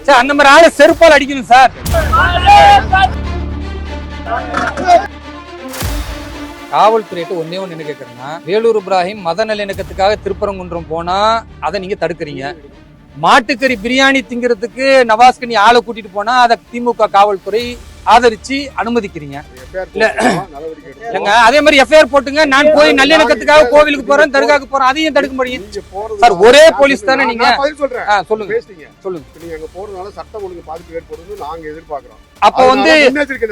Sir அந்த மாதிரி ஆளை செருப்பால் அடிக்கணும் சார். காவல்துறையிட்ட ஒன்னே ஒன்னு என்ன கேட்கறேன்னா, வேலூர் இப்ராஹிம் மத நல்லிணக்கத்துக்காக திருப்பரங்குன்றம் போனா அதை நீங்க தடுக்கிறீங்க. மாட்டுக்கறி பிரியாணி திங்கிறதுக்கு நவாஸ்கனி ஆளை கூட்டிட்டு போனா அதை திமுக காவல்துறை ஆதரிச்சு அனுமதிக்கிறீங்க. அதே மாதிரி எஃப்ஐஆர் போட்டுங்க. நான் போய் நல்லிணக்கத்துக்காக கோவிலுக்கு போறேன், தர்காவுக்கு போறேன், அதையும் தடுக்க முடியும் சார். ஒரே போலீஸ் தானே நீங்க? சொல்லுங்க சொல்லுங்க. நீங்க அங்க போறதுனால சட்டம் ஒழுங்கு பாதிப்பு ஏற்படுது நாங்க எதிர்பார்க்கிறோம். அப்ப வந்து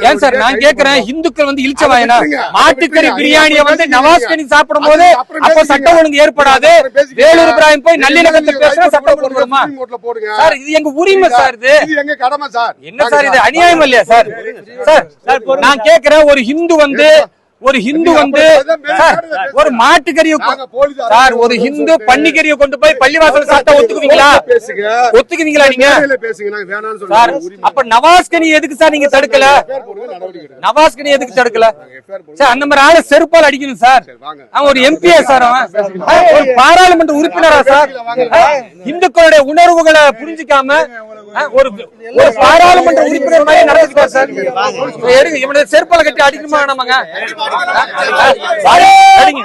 ஏன் சார் நான் கேக்குறேன், இந்துக்கள் வந்து இழிச்சவாயனா மாட்டுக்கறி பிரியாணியை வந்து நவாஸ்கனி சாப்பிடும் போது அப்ப சட்டம் ஒழுங்கு ஏற்படாது. வேலூர் இப்ராஹிம் போய் நல்லிணக்கத்தை பேசுற சட்டம் போடுமா சார்? இது எங்க உரிமை சார், இது எங்க கடமை சார். என்ன சார் இது அநியாயம் இல்லையா சார்? சார் நான் கேக்குறேன், ஒரு ஹிந்து வந்து ஒரு மாட்டுக்கறியை சார், ஒரு ஹிந்து பன்னிக்கறியை கொண்டு போய் பள்ளிவாசல் சாப்பிட்டா ஒத்துக்குவீங்களா? ஒத்துக்குவீங்களா நீங்க? சார் அப்ப நவாஸ்கனி எதுக்கு சார் நீங்க தடுக்கல? நவாஸ்கனி எதுக்கு தடுக்கல சார்? அந்த மாதிரி ஆளை செருப்பால் அடிக்கணும் சார். அவன் ஒரு எம்பியா சார், அவன் ஒரு பாராளுமன்ற உறுப்பினரா சார்? இந்துக்களுடைய உணர்வுகளை புரிஞ்சுக்காம ஒரு பாராளுமன்ற உறுப்பினர் மாதிரி நடந்துட்டார் சார். இவனுடைய செருப்பால கட்டி அடிக்கணுமா நமங்க? அடிங்க.